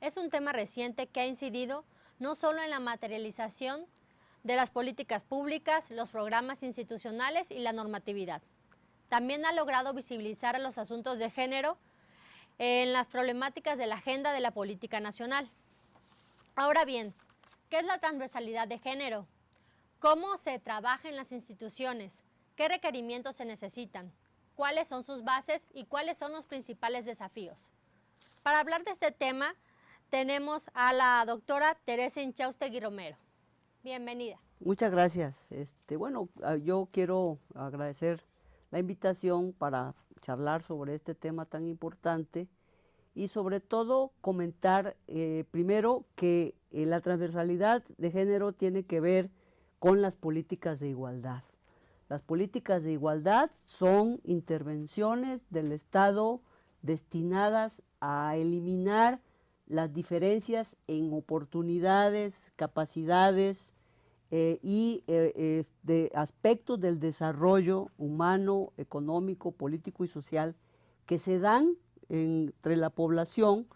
es un tema reciente que ha incidido no solo en la materialización de las políticas públicas, los programas institucionales y la normatividad. También ha logrado visibilizar a los asuntos de género en las problemáticas de la agenda de la política nacional. Ahora bien, ¿qué es la transversalidad de género? ¿Cómo se trabaja en las instituciones? ¿Qué requerimientos se necesitan? ¿Cuáles son sus bases y cuáles son los principales desafíos? Para hablar de este tema, tenemos a la doctora Teresa Inchaustegui Romero. Bienvenida. Muchas gracias. Yo quiero agradecer la invitación para charlar sobre este tema tan importante y sobre todo comentar primero que la transversalidad de género tiene que ver con las políticas de igualdad. Las políticas de igualdad son intervenciones del Estado destinadas a eliminar las diferencias en oportunidades, capacidades de aspectos del desarrollo humano, económico, político y social que se dan entre la población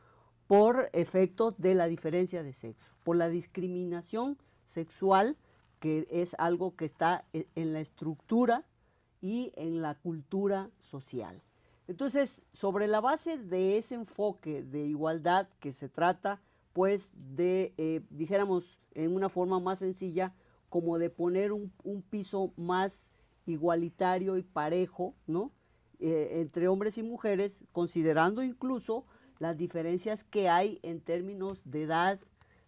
por efectos de la diferencia de sexo, por la discriminación sexual, que es algo que está en la estructura y en la cultura social. Entonces, sobre la base de ese enfoque de igualdad que se trata, pues de, dijéramos, en una forma más sencilla, como de poner un piso más igualitario y parejo, ¿no? Entre hombres y mujeres, considerando incluso las diferencias que hay en términos de edad,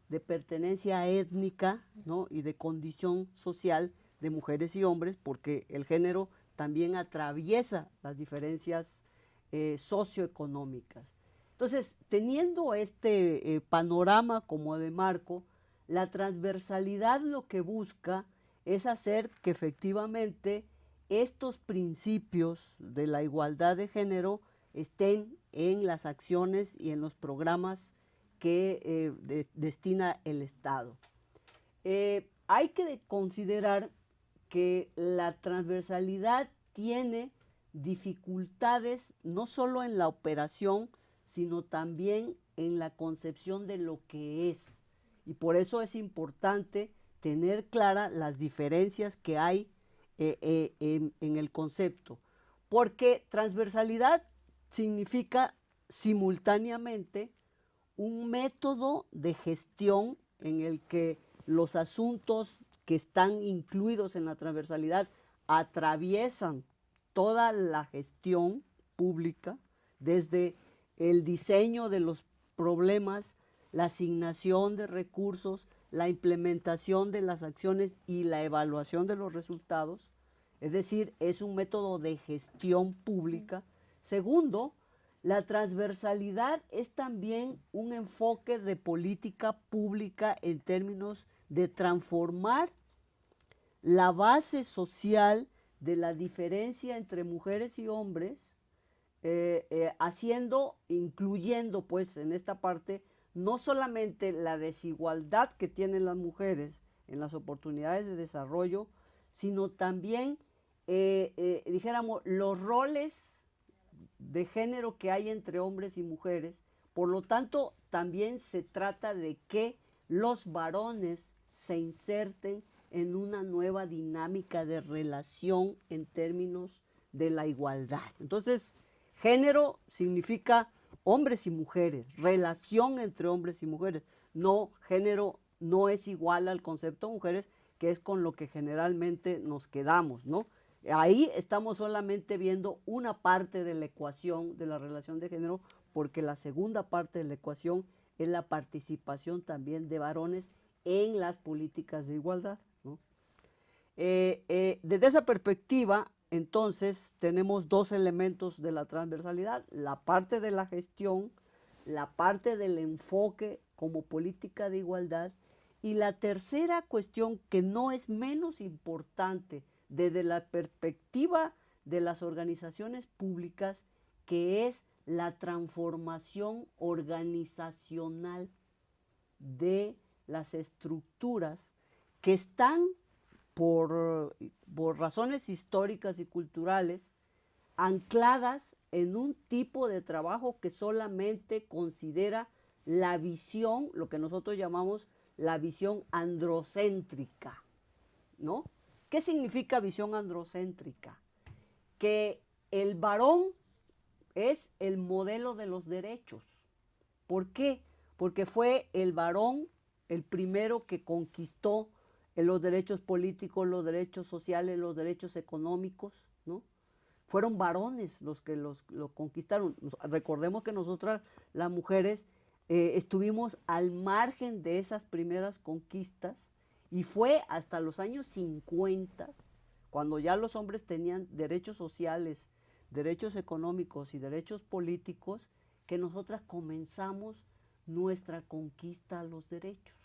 de pertenencia étnica, ¿no? Y de condición social de mujeres y hombres, porque el género también atraviesa las diferencias socioeconómicas. Entonces, teniendo este panorama como de marco, la transversalidad lo que busca es hacer que efectivamente estos principios de la igualdad de género estén en las acciones y en los programas que destina el Estado. Hay que considerar que la transversalidad tiene dificultades no solo en la operación, sino también en la concepción de lo que es. Y por eso es importante tener claras las diferencias que hay en el concepto. Porque transversalidad significa simultáneamente un método de gestión en el que los asuntos que están incluidos en la transversalidad atraviesan toda la gestión pública, desde el diseño de los problemas, la asignación de recursos, la implementación de las acciones y la evaluación de los resultados. Es decir, es un método de gestión pública. Segundo, la transversalidad es también un enfoque de política pública en términos de transformar la base social de la diferencia entre mujeres y hombres, incluyendo pues en esta parte, no solamente la desigualdad que tienen las mujeres en las oportunidades de desarrollo, sino también, dijéramos, los roles de género que hay entre hombres y mujeres. Por lo tanto, también se trata de que los varones se inserten en una nueva dinámica de relación en términos de la igualdad. Entonces, género significa hombres y mujeres, relación entre hombres y mujeres. No, género no es igual al concepto de mujeres, que es con lo que generalmente nos quedamos, ¿no? Ahí estamos solamente viendo una parte de la ecuación de la relación de género, porque la segunda parte de la ecuación es la participación también de varones en las políticas de igualdad, ¿no? Desde esa perspectiva, entonces, tenemos dos elementos de la transversalidad: la parte de la gestión, la parte del enfoque como política de igualdad, y la tercera cuestión, que no es menos importante desde la perspectiva de las organizaciones públicas, que es la transformación organizacional de las estructuras que están por razones históricas y culturales ancladas en un tipo de trabajo que solamente considera la visión, lo que nosotros llamamos la visión androcéntrica, ¿no? ¿Qué significa visión androcéntrica? Que el varón es el modelo de los derechos. ¿Por qué? Porque fue el varón el primero que conquistó los derechos políticos, los derechos sociales, los derechos económicos, ¿no? Fueron varones los que lo conquistaron. Recordemos que nosotras, las mujeres, estuvimos al margen de esas primeras conquistas y fue hasta los años 50, cuando ya los hombres tenían derechos sociales, derechos económicos y derechos políticos, que nosotras comenzamos nuestra conquista a los derechos.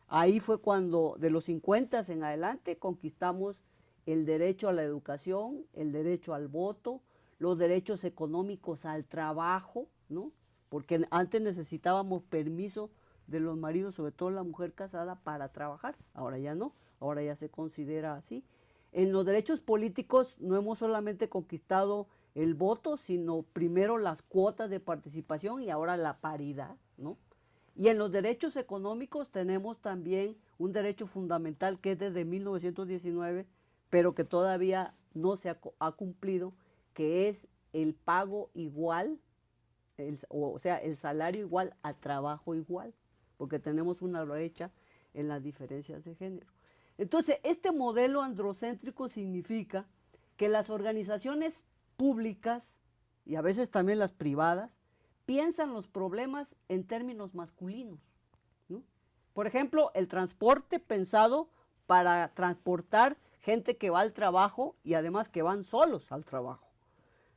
Ahí fue cuando, de los 50 en adelante, conquistamos el derecho a la educación, el derecho al voto, los derechos económicos al trabajo, ¿no? Porque antes necesitábamos permiso de los maridos, sobre todo la mujer casada, para trabajar. Ahora ya no, ahora ya se considera así. En los derechos políticos no hemos solamente conquistado el voto, sino primero las cuotas de participación y ahora la paridad, ¿no? Y en los derechos económicos tenemos también un derecho fundamental que es desde 1919, pero que todavía no se ha cumplido, que es el pago igual, o sea, el salario igual a trabajo igual, porque tenemos una brecha en las diferencias de género. Entonces, este modelo androcéntrico significa que las organizaciones públicas, y a veces también las privadas, piensan los problemas en términos masculinos, ¿no? Por ejemplo, el transporte pensado para transportar gente que va al trabajo y además que van solos al trabajo.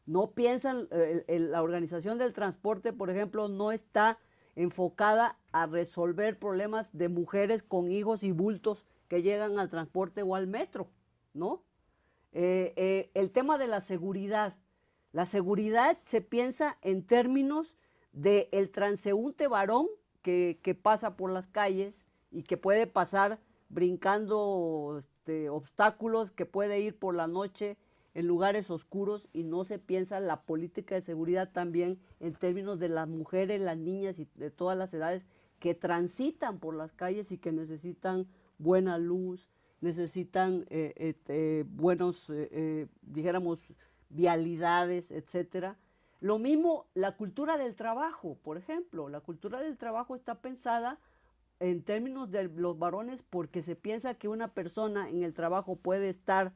No piensan, la organización del transporte, por ejemplo, no está enfocada a resolver problemas de mujeres con hijos y bultos que llegan al transporte o al metro, ¿no? El tema de la seguridad se piensa en términos del transeúnte varón que pasa por las calles y que puede pasar brincando obstáculos, que puede ir por la noche en lugares oscuros, y no se piensa la política de seguridad también en términos de las mujeres, las niñas y de todas las edades que transitan por las calles y que necesitan buena luz, necesitan buenos, dijéramos, vialidades, etcétera. Lo mismo la cultura del trabajo, por ejemplo. La cultura del trabajo está pensada en términos de los varones porque se piensa que una persona en el trabajo puede estar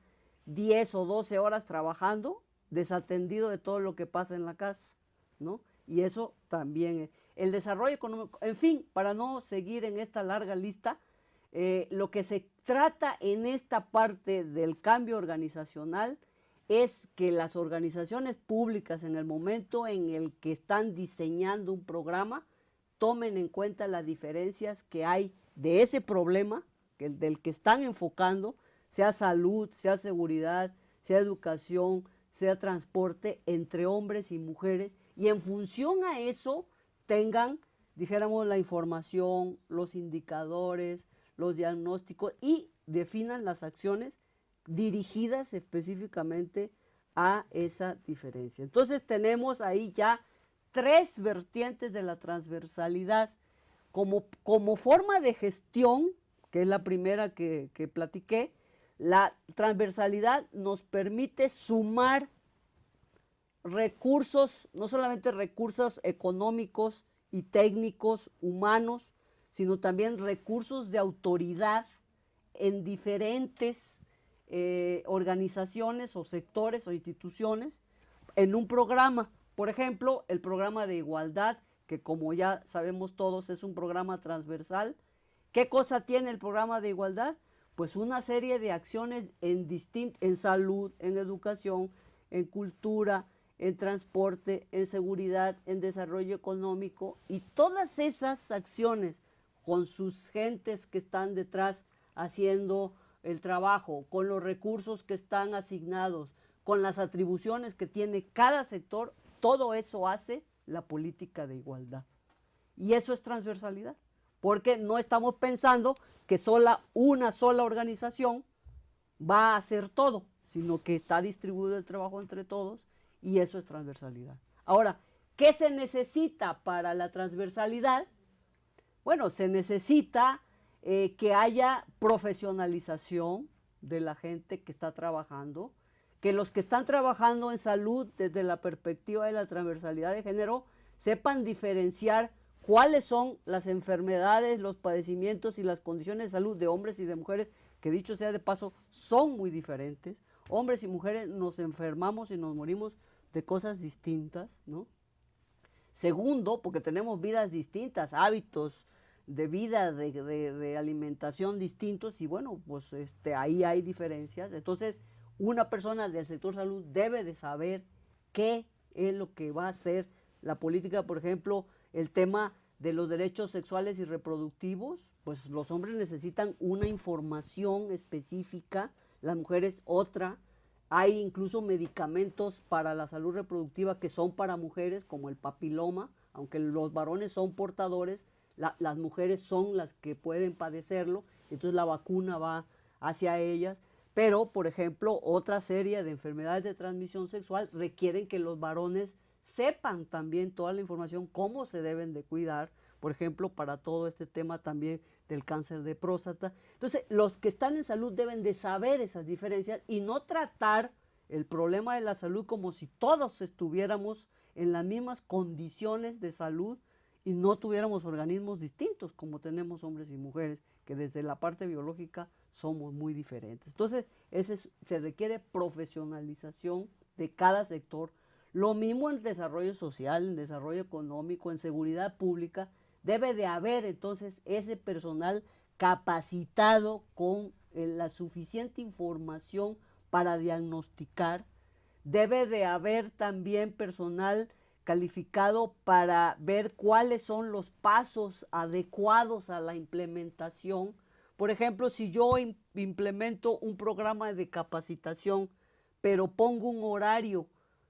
10 o 12 horas trabajando, desatendido de todo lo que pasa en la casa, ¿no? Y eso también, el desarrollo económico, en fin, para no seguir en esta larga lista, lo que se trata en esta parte del cambio organizacional es que las organizaciones públicas, en el momento en el que están diseñando un programa, tomen en cuenta las diferencias que hay de ese problema, del que están enfocando, sea salud, sea seguridad, sea educación, sea transporte, entre hombres y mujeres, y en función a eso tengan, dijéramos, la información, los indicadores, los diagnósticos, y definan las acciones dirigidas específicamente a esa diferencia. Entonces tenemos ahí ya 3 vertientes de la transversalidad como forma de gestión, que es la primera que platiqué. La transversalidad nos permite sumar recursos, no solamente recursos económicos y técnicos, humanos, sino también recursos de autoridad en diferentes organizaciones o sectores o instituciones en un programa. Por ejemplo, el programa de igualdad, que como ya sabemos todos es un programa transversal. ¿Qué cosa tiene el programa de igualdad? Pues una serie de acciones en salud, en educación, en cultura, en transporte, en seguridad, en desarrollo económico, y todas esas acciones con sus gentes que están detrás haciendo el trabajo, con los recursos que están asignados, con las atribuciones que tiene cada sector, todo eso hace la política de igualdad. Y eso es transversalidad, porque no estamos pensando que una sola organización va a hacer todo, sino que está distribuido el trabajo entre todos, y eso es transversalidad. Ahora, ¿Qué se necesita para la transversalidad? Bueno, se necesita que haya profesionalización de la gente que está trabajando, que los que están trabajando en salud desde la perspectiva de la transversalidad de género sepan diferenciar cuáles son las enfermedades, los padecimientos y las condiciones de salud de hombres y de mujeres, que dicho sea de paso, son muy diferentes. Hombres y mujeres nos enfermamos y nos morimos de cosas distintas, ¿no? Segundo, porque tenemos vidas distintas, hábitos de vida, de alimentación distintos, y bueno, pues ahí hay diferencias. Entonces, una persona del sector salud debe de saber qué es lo que va a hacer la política. Por ejemplo, el tema de los derechos sexuales y reproductivos, pues los hombres necesitan una información específica, las mujeres otra. Hay incluso medicamentos para la salud reproductiva que son para mujeres, como el papiloma, aunque los varones son portadores, las mujeres son las que pueden padecerlo, entonces la vacuna va hacia ellas. Pero, por ejemplo, otra serie de enfermedades de transmisión sexual requieren que los varones sepan también toda la información, cómo se deben de cuidar, por ejemplo, para todo este tema también del cáncer de próstata. Entonces, los que están en salud deben de saber esas diferencias y no tratar el problema de la salud como si todos estuviéramos en las mismas condiciones de salud y no tuviéramos organismos distintos como tenemos hombres y mujeres, que desde la parte biológica somos muy diferentes. Entonces, se requiere profesionalización de cada sector. Lo mismo en desarrollo social, en desarrollo económico, en seguridad pública. Debe de haber entonces ese personal capacitado con la suficiente información para diagnosticar. Debe de haber también personal calificado para ver cuáles son los pasos adecuados a la implementación. Por ejemplo, si yo implemento un programa de capacitación, pero pongo un horario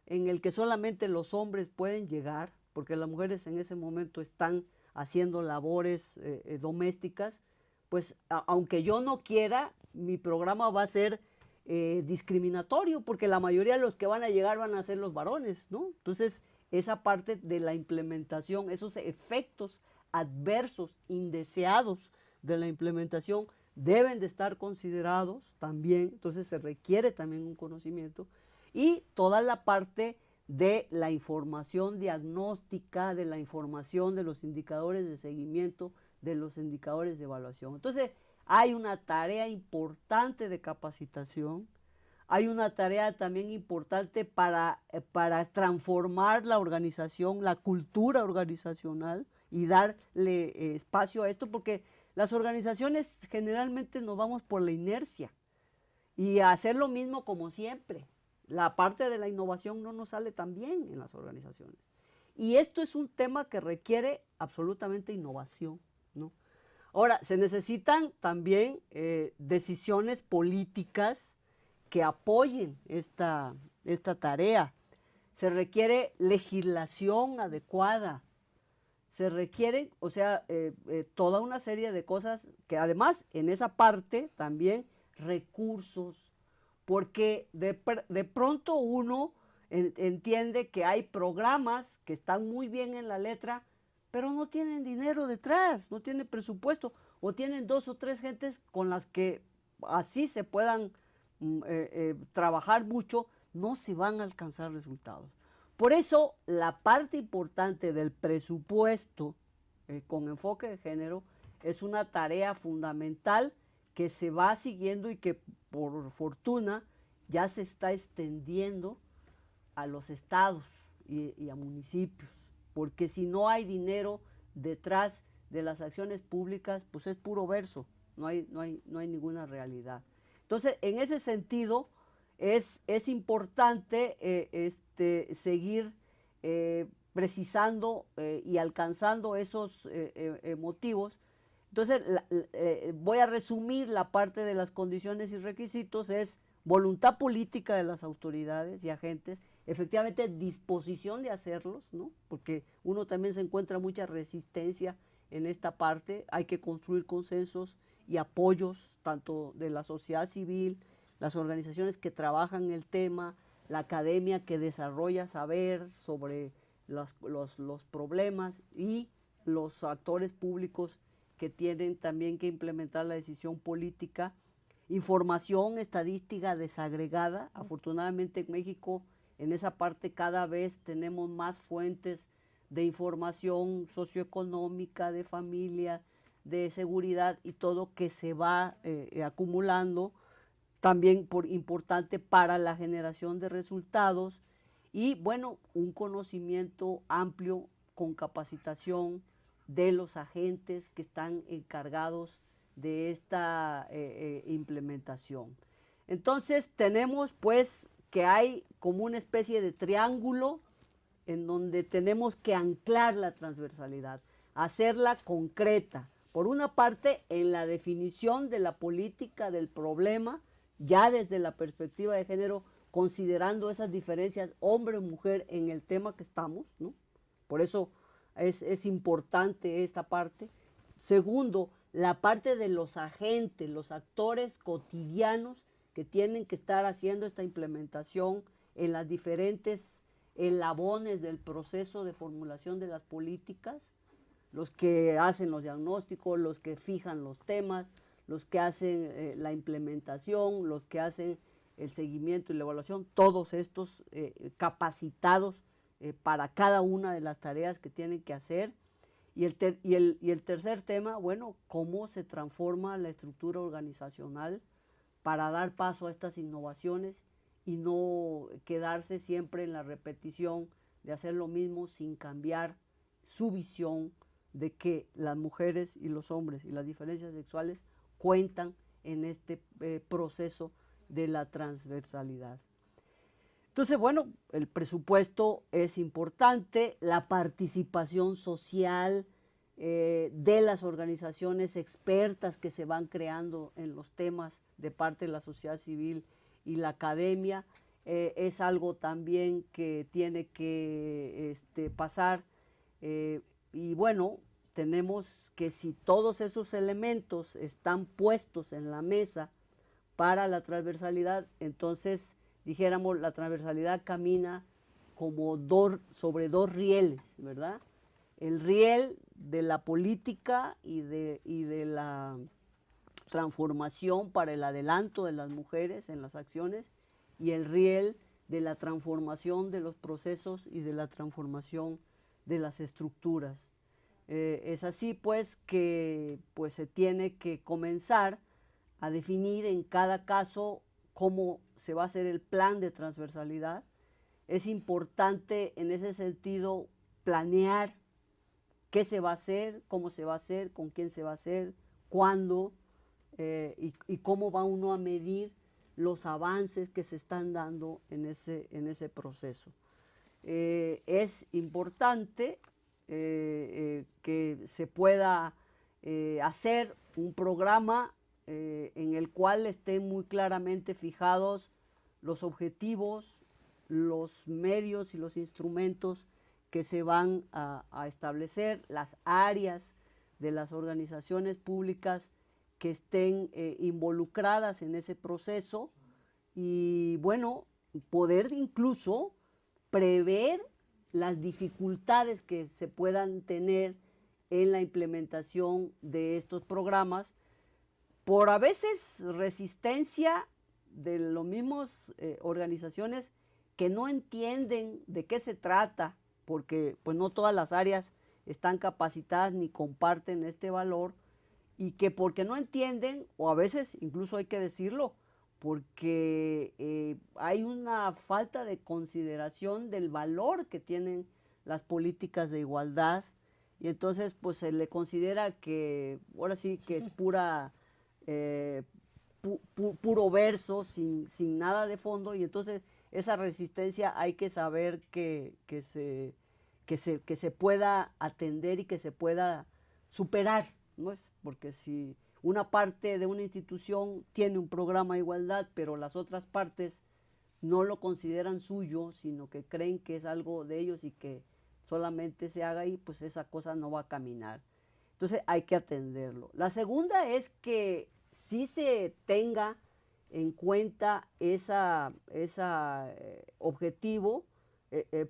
en el que solamente los hombres pueden llegar, porque las mujeres en ese momento están haciendo labores domésticas, pues aunque yo no quiera, mi programa va a ser discriminatorio, porque la mayoría de los que van a llegar van a ser los varones, ¿no? Entonces, esa parte de la implementación, esos efectos adversos, indeseados de la implementación, deben de estar considerados también. Entonces se requiere también un conocimiento, y toda la parte de la información diagnóstica, de la información de los indicadores de seguimiento, de los indicadores de evaluación. Entonces hay una tarea importante de capacitación. Hay una tarea también importante para transformar la organización, la cultura organizacional, y darle espacio a esto, porque las organizaciones generalmente nos vamos por la inercia y a hacer lo mismo como siempre. La parte de la innovación no nos sale tan bien en las organizaciones. Y esto es un tema que requiere absolutamente innovación, ¿no? Ahora, se necesitan también decisiones políticas que apoyen esta tarea. Se requiere legislación adecuada. Se requiere, o sea, toda una serie de cosas que además en esa parte también recursos, porque de pronto uno entiende que hay programas que están muy bien en la letra, pero no tienen dinero detrás, no tienen presupuesto, o tienen 2 o 3 gentes con las que así se puedan trabajar mucho, no se van a alcanzar resultados. Por eso la parte importante del presupuesto con enfoque de género es una tarea fundamental que se va siguiendo y que por fortuna ya se está extendiendo a los estados y a municipios, porque si no hay dinero detrás de las acciones públicas, pues es puro verso, no hay ninguna realidad. Entonces, en ese sentido, es importante seguir precisando y alcanzando esos motivos. Entonces, voy a resumir la parte de las condiciones y requisitos. Es voluntad política de las autoridades y agentes, efectivamente disposición de hacerlos, ¿no? Porque uno también se encuentra mucha resistencia en esta parte. Hay que construir consensos y apoyos tanto de la sociedad civil, las organizaciones que trabajan el tema, la academia que desarrolla saber sobre los problemas y los actores públicos que tienen también que implementar la decisión política. Información estadística desagregada. Afortunadamente en México, en esa parte cada vez tenemos más fuentes de información socioeconómica, de familia, de seguridad y todo que se va acumulando, también importante para la generación de resultados y bueno, un conocimiento amplio con capacitación de los agentes que están encargados de esta implementación. Entonces tenemos pues que hay como una especie de triángulo en donde tenemos que anclar la transversalidad, hacerla concreta. Por una parte, en la definición de la política del problema, ya desde la perspectiva de género, considerando esas diferencias hombre-mujer en el tema que estamos, ¿no? Por eso es importante esta parte. Segundo, la parte de los agentes, los actores cotidianos que tienen que estar haciendo esta implementación en las diferentes eslabones del proceso de formulación de las políticas, los que hacen los diagnósticos, los que fijan los temas, los que hacen la implementación, los que hacen el seguimiento y la evaluación, todos estos capacitados para cada una de las tareas que tienen que hacer. Y el tercer tema, bueno, cómo se transforma la estructura organizacional para dar paso a estas innovaciones y no quedarse siempre en la repetición de hacer lo mismo sin cambiar su visión de que las mujeres y los hombres y las diferencias sexuales cuentan en este proceso de la transversalidad. Entonces, bueno, el presupuesto es importante, la participación social de las organizaciones expertas que se van creando en los temas de parte de la sociedad civil y la academia, es algo también que tiene que pasar. Y bueno, tenemos que si todos esos elementos están puestos en la mesa para la transversalidad, entonces dijéramos la transversalidad camina como sobre dos rieles, ¿verdad? El riel de la política y de la transformación para el adelanto de las mujeres en las acciones y el riel de la transformación de los procesos y de la transformación de las estructuras. Es así pues que pues, se tiene que comenzar a definir en cada caso cómo se va a hacer el plan de transversalidad. Es importante en ese sentido planear qué se va a hacer, cómo se va a hacer, con quién se va a hacer, cuándo y cómo va uno a medir los avances que se están dando en ese proceso. Es importante que se pueda hacer un programa en el cual estén muy claramente fijados los objetivos, los medios y los instrumentos que se van a establecer, las áreas de las organizaciones públicas que estén involucradas en ese proceso y, bueno, poder incluso prever las dificultades que se puedan tener en la implementación de estos programas por a veces resistencia de las mismas organizaciones que no entienden de qué se trata, porque pues no todas las áreas están capacitadas ni comparten este valor, y que porque no entienden, o a veces incluso hay que decirlo, porque hay una falta de consideración del valor que tienen las políticas de igualdad, y entonces pues se le considera que ahora sí que es puro verso, sin nada de fondo, y entonces esa resistencia hay que saber que se pueda atender y que se pueda superar, ¿no es? Porque si una parte de una institución tiene un programa de igualdad, pero las otras partes no lo consideran suyo, sino que creen que es algo de ellos y que solamente se haga ahí, pues esa cosa no va a caminar. Entonces hay que atenderlo. La segunda es que sí se tenga en cuenta ese objetivo,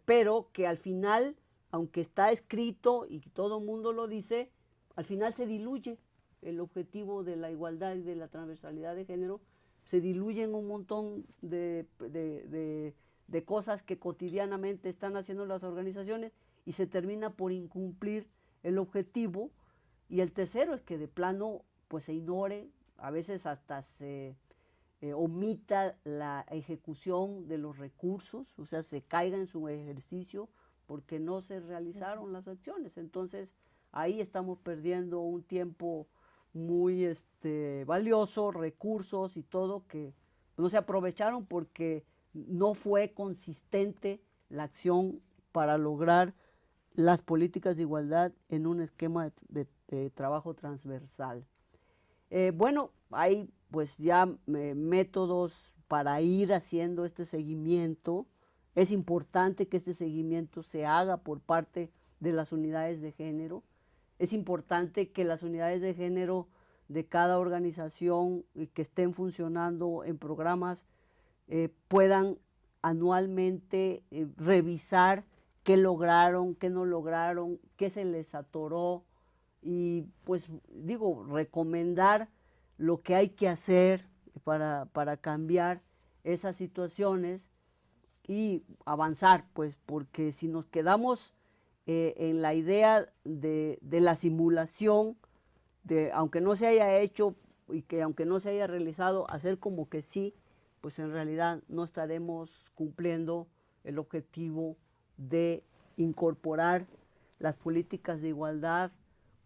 pero que al final aunque está escrito y todo el mundo lo dice, al final se diluye el objetivo de la igualdad y de la transversalidad de género, se diluyen un montón de cosas que cotidianamente están haciendo las organizaciones y se termina por incumplir el objetivo. Y el tercero es que de plano pues se ignore, a veces hasta se omita la ejecución de los recursos, o sea, se caiga en su ejercicio porque no se realizaron las acciones. Entonces, ahí estamos perdiendo un tiempo muy valioso, recursos y todo que no se aprovecharon porque no fue consistente la acción para lograr las políticas de igualdad en un esquema de trabajo transversal. Bueno, hay pues ya métodos para ir haciendo este seguimiento. Es importante que este seguimiento se haga por parte de las unidades de género. Es importante que las unidades de género de cada organización que estén funcionando en programas puedan anualmente revisar qué lograron, qué no lograron, qué se les atoró y pues digo, recomendar lo que hay que hacer para cambiar esas situaciones y avanzar, pues porque si nos quedamos en la idea de la simulación, de aunque no se haya hecho y que aunque no se haya realizado, hacer como que sí, pues en realidad no estaremos cumpliendo el objetivo de incorporar las políticas de igualdad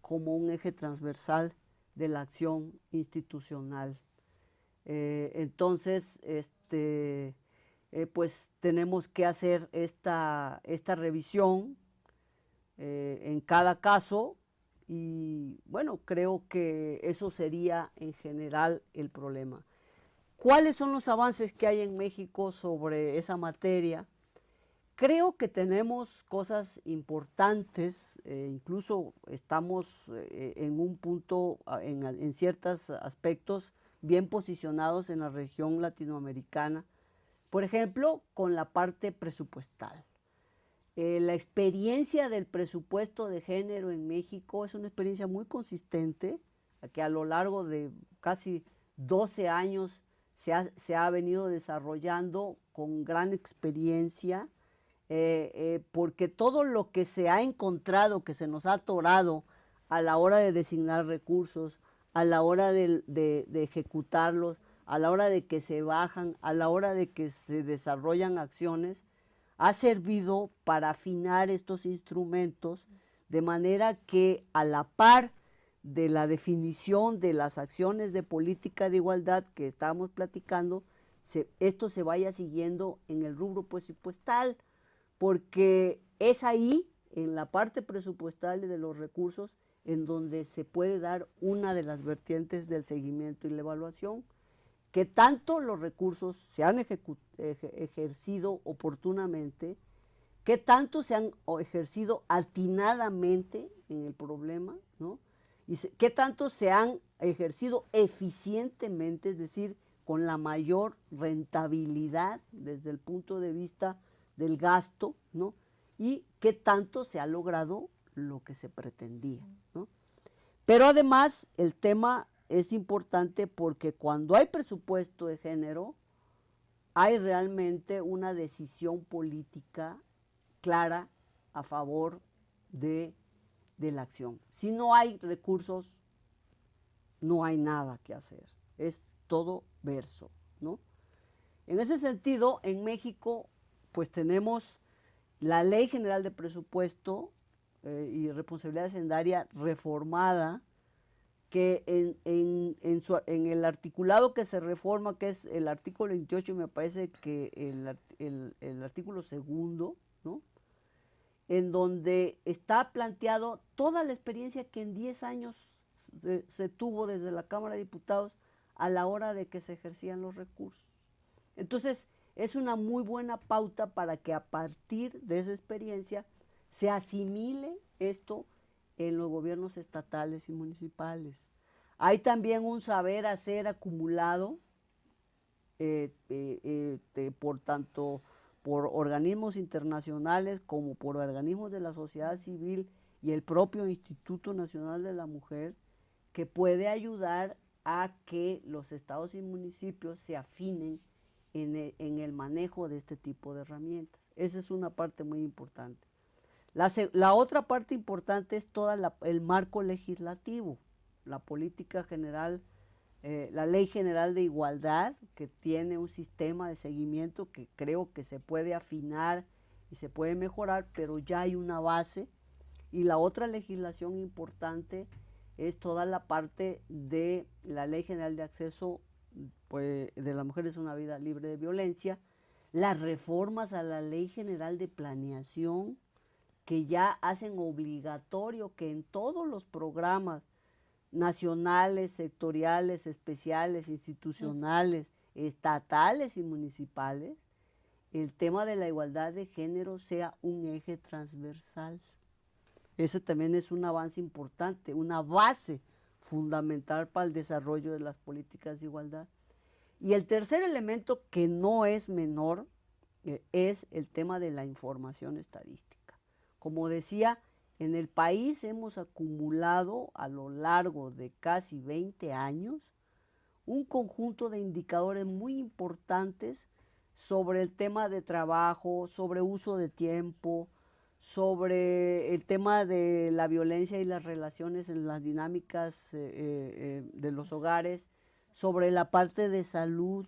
como un eje transversal de la acción institucional. Entonces, pues tenemos que hacer esta revisión en cada caso y bueno, creo que eso sería en general el problema. ¿Cuáles son los avances que hay en México sobre esa materia? Creo que tenemos cosas importantes, incluso estamos en un punto, en ciertos aspectos, bien posicionados en la región latinoamericana, por ejemplo, con la parte presupuestal. La experiencia del presupuesto de género en México es una experiencia muy consistente, que a lo largo de casi 12 años se ha venido desarrollando con gran experiencia, porque todo lo que se ha encontrado, que se nos ha atorado a la hora de designar recursos, a la hora de ejecutarlos, a la hora de que se bajan, a la hora de que se desarrollan acciones, ha servido para afinar estos instrumentos de manera que a la par de la definición de las acciones de política de igualdad que estábamos platicando, esto se vaya siguiendo en el rubro presupuestal, porque es ahí, en la parte presupuestal y de los recursos, en donde se puede dar una de las vertientes del seguimiento y la evaluación, que tanto los recursos se han ejercido oportunamente, que tanto se han ejercido atinadamente en el problema, ¿no? Y qué tanto se han ejercido eficientemente, es decir, con la mayor rentabilidad desde el punto de vista del gasto, ¿no? Y qué tanto se ha logrado lo que se pretendía, ¿no? Pero además el tema es importante porque cuando hay presupuesto de género, hay realmente una decisión política clara a favor de la acción. Si no hay recursos, no hay nada que hacer. Es todo verso, ¿no? En ese sentido, en México, pues tenemos la Ley General de Presupuesto y Responsabilidad Hacendaria reformada, que en el articulado que se reforma, que es el artículo 28, me parece que el artículo segundo, ¿no? En donde está planteado toda la experiencia que en 10 años se tuvo desde la Cámara de Diputados a la hora de que se ejercían los recursos. Entonces, es una muy buena pauta para que a partir de esa experiencia se asimile esto en los gobiernos estatales y municipales. Hay también un saber hacer acumulado, por tanto por organismos internacionales como por organismos de la sociedad civil y el propio Instituto Nacional de la Mujer, que puede ayudar a que los estados y municipios se afinen en el manejo de este tipo de herramientas. Esa es una parte muy importante. La otra parte importante es todo el marco legislativo, la política general, la Ley General de Igualdad, que tiene un sistema de seguimiento que creo que se puede afinar y se puede mejorar, pero ya hay una base. Y la otra legislación importante es toda la parte de la Ley General de Acceso, pues, de las mujeres a una vida libre de violencia, las reformas a la Ley General de Planeación, que ya hacen obligatorio que en todos los programas nacionales, sectoriales, especiales, institucionales, estatales y municipales, el tema de la igualdad de género sea un eje transversal. Ese también es un avance importante, una base fundamental para el desarrollo de las políticas de igualdad. Y el tercer elemento, que no es menor, es el tema de la información estadística. Como decía, en el país hemos acumulado a lo largo de casi 20 años un conjunto de indicadores muy importantes sobre el tema de trabajo, sobre uso de tiempo, sobre el tema de la violencia y las relaciones en las dinámicas de los hogares, sobre la parte de salud,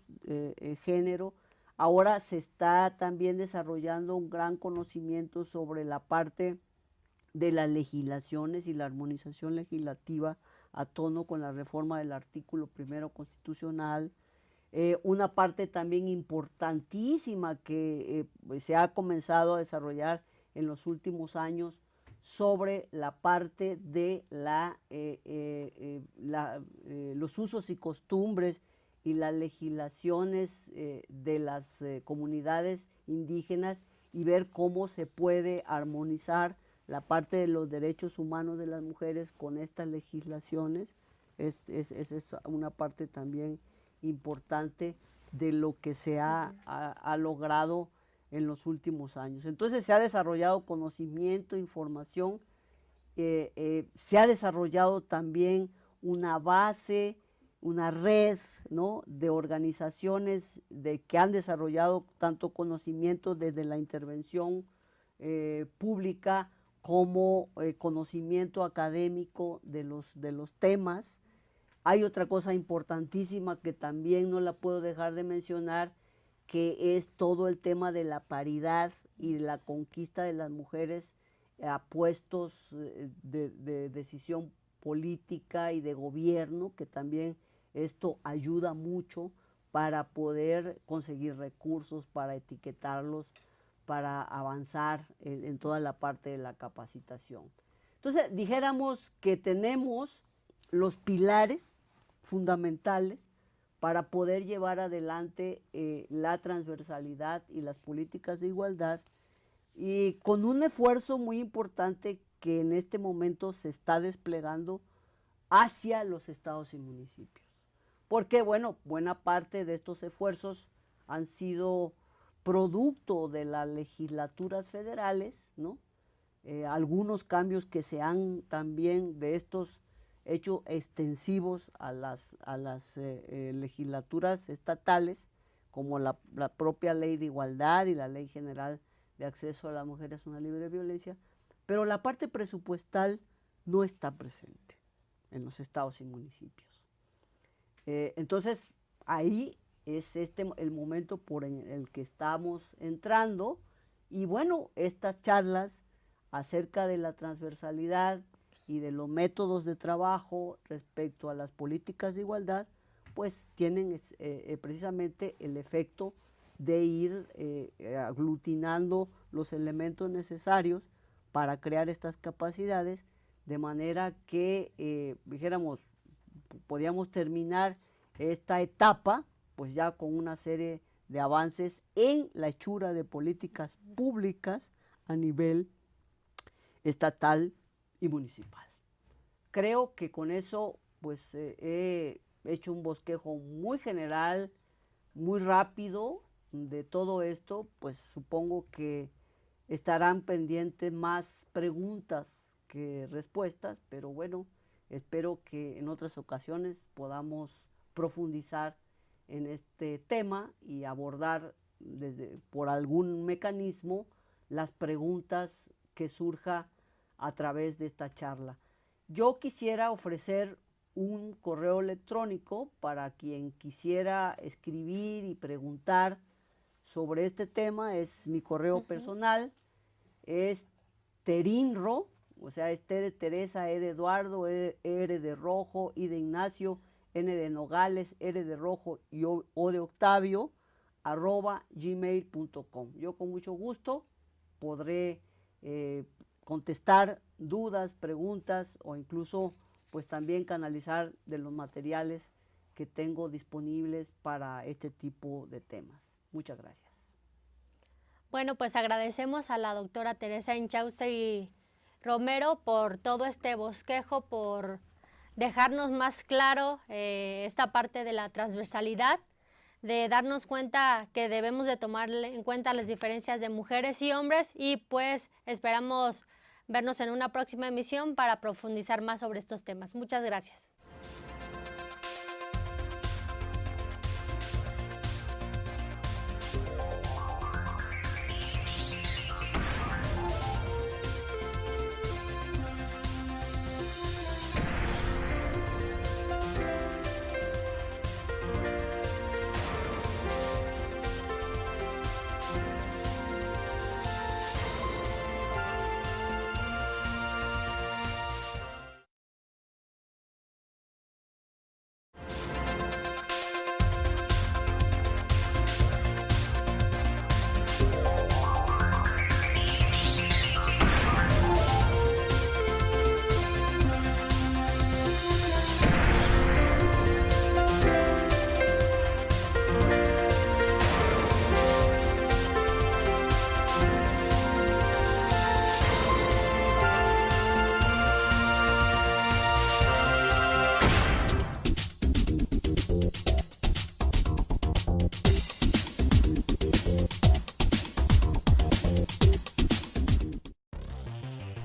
género. Ahora se está también desarrollando un gran conocimiento sobre la parte de las legislaciones y la armonización legislativa a tono con la reforma del artículo 1 constitucional. Una parte también importantísima que se ha comenzado a desarrollar en los últimos años sobre la parte de los usos y costumbres y las legislaciones de las comunidades indígenas, y ver cómo se puede armonizar la parte de los derechos humanos de las mujeres con estas legislaciones. Es una parte también importante de lo que se ha logrado en los últimos años. Entonces se ha desarrollado conocimiento, información, se ha desarrollado también una base, una red, ¿no?, de organizaciones que han desarrollado tanto conocimiento desde la intervención pública como conocimiento académico de los temas. Hay otra cosa importantísima que también no la puedo dejar de mencionar, que es todo el tema de la paridad y de la conquista de las mujeres a puestos de decisión política y de gobierno, que también esto ayuda mucho para poder conseguir recursos, para etiquetarlos, para avanzar en toda la parte de la capacitación. Entonces, dijéramos que tenemos los pilares fundamentales para poder llevar adelante la transversalidad y las políticas de igualdad, y con un esfuerzo muy importante que en este momento se está desplegando hacia los estados y municipios. Porque, bueno, buena parte de estos esfuerzos han sido producto de las legislaturas federales, ¿no? Algunos cambios que se han también de estos hecho extensivos a las legislaturas estatales, como la propia Ley de Igualdad y la Ley General de Acceso a las Mujeres a una libre violencia, pero la parte presupuestal no está presente en los estados y municipios. Entonces, ahí es el momento por el que estamos entrando, y bueno, estas charlas acerca de la transversalidad y de los métodos de trabajo respecto a las políticas de igualdad, pues tienen precisamente el efecto de ir aglutinando los elementos necesarios para crear estas capacidades, de manera que, dijéramos, podíamos terminar esta etapa pues ya con una serie de avances en la hechura de políticas públicas a nivel estatal y municipal. Creo que con eso pues he hecho un bosquejo muy general, muy rápido, de todo esto, pues supongo que estarán pendientes más preguntas que respuestas, pero bueno, espero que en otras ocasiones podamos profundizar en este tema y abordar por algún mecanismo las preguntas que surja a través de esta charla. Yo quisiera ofrecer un correo electrónico para quien quisiera escribir y preguntar sobre este tema. Es mi correo personal, es terinro, o sea, es T de Teresa, E de Eduardo, R de Rojo, I de Ignacio, N de Nogales, R de Rojo y O de Octavio, @gmail.com. Yo con mucho gusto podré contestar dudas, preguntas o incluso pues también canalizar de los materiales que tengo disponibles para este tipo de temas. Muchas gracias. Bueno, pues agradecemos a la doctora Teresa Inchaustegui Romero por todo este bosquejo, por dejarnos más claro esta parte de la transversalidad, de darnos cuenta que debemos de tomar en cuenta las diferencias de mujeres y hombres, y pues esperamos vernos en una próxima emisión para profundizar más sobre estos temas. Muchas gracias.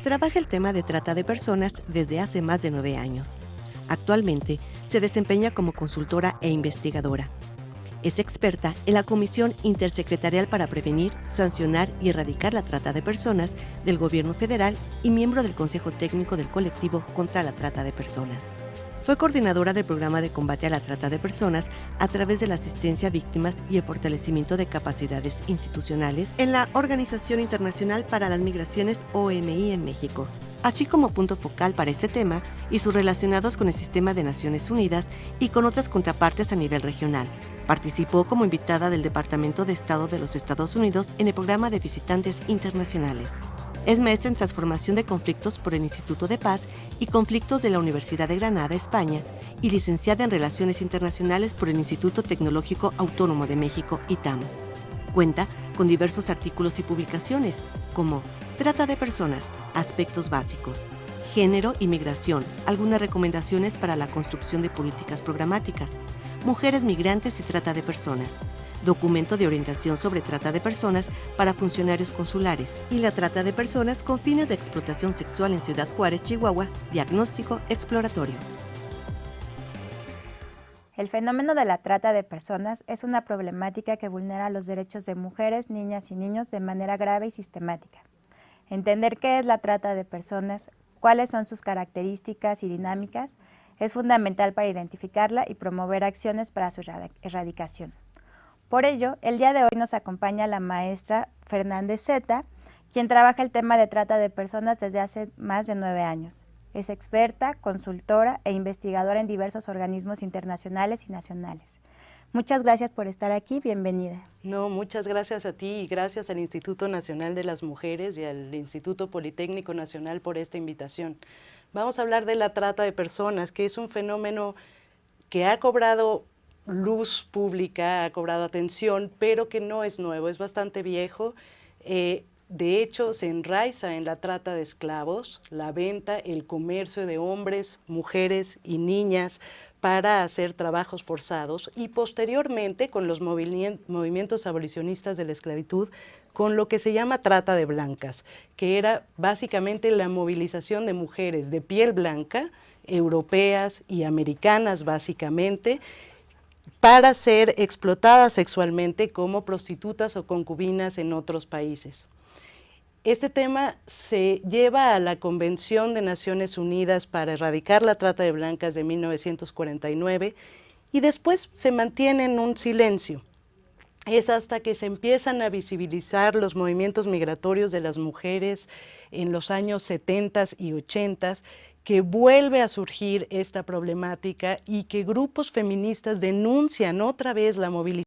Trabaja el tema de trata de personas desde hace más de 9 años. Actualmente se desempeña como consultora e investigadora. Es experta en la Comisión Intersecretarial para Prevenir, Sancionar y Erradicar la Trata de Personas del Gobierno Federal y miembro del Consejo Técnico del Colectivo contra la Trata de Personas. Fue coordinadora del Programa de Combate a la Trata de Personas a través de la asistencia a víctimas y el fortalecimiento de capacidades institucionales en la Organización Internacional para las Migraciones OMI en México, así como punto focal para este tema y sus relacionados con el sistema de Naciones Unidas y con otras contrapartes a nivel regional. Participó como invitada del Departamento de Estado de los Estados Unidos en el Programa de Visitantes Internacionales. Es maestra en Transformación de Conflictos por el Instituto de Paz y Conflictos de la Universidad de Granada, España, y licenciada en Relaciones Internacionales por el Instituto Tecnológico Autónomo de México, ITAM. Cuenta con diversos artículos y publicaciones, como Trata de Personas, Aspectos Básicos, Género y Migración, algunas recomendaciones para la construcción de políticas programáticas, Mujeres migrantes y trata de personas, Documento de orientación sobre trata de personas para funcionarios consulares y la trata de personas con fines de explotación sexual en Ciudad Juárez, Chihuahua, diagnóstico exploratorio. El fenómeno de la trata de personas es una problemática que vulnera los derechos de mujeres, niñas y niños de manera grave y sistemática. Entender qué es la trata de personas, cuáles son sus características y dinámicas, es fundamental para identificarla y promover acciones para su erradicación. Por ello, el día de hoy nos acompaña la maestra Fernández Zeta, quien trabaja el tema de trata de personas desde hace más de 9 años. Es experta, consultora e investigadora en diversos organismos internacionales y nacionales. Muchas gracias por estar aquí, bienvenida. No, muchas gracias a ti y gracias al Instituto Nacional de las Mujeres y al Instituto Politécnico Nacional por esta invitación. Vamos a hablar de la trata de personas, que es un fenómeno que ha cobrado luz pública, ha cobrado atención, pero que no es nuevo, es bastante viejo. de hecho se enraiza en la trata de esclavos, la venta, el comercio de hombres, mujeres y niñas para hacer trabajos forzados, y posteriormente con los movimientos abolicionistas de la esclavitud, con lo que se llama trata de blancas, que era básicamente la movilización de mujeres de piel blanca, europeas y americanas básicamente, para ser explotadas sexualmente como prostitutas o concubinas en otros países. Este tema se lleva a la Convención de Naciones Unidas para erradicar la trata de blancas de 1949 y después se mantiene en un silencio. Es hasta que se empiezan a visibilizar los movimientos migratorios de las mujeres en los años 70 y 80 que vuelve a surgir esta problemática y que grupos feministas denuncian otra vez la movilización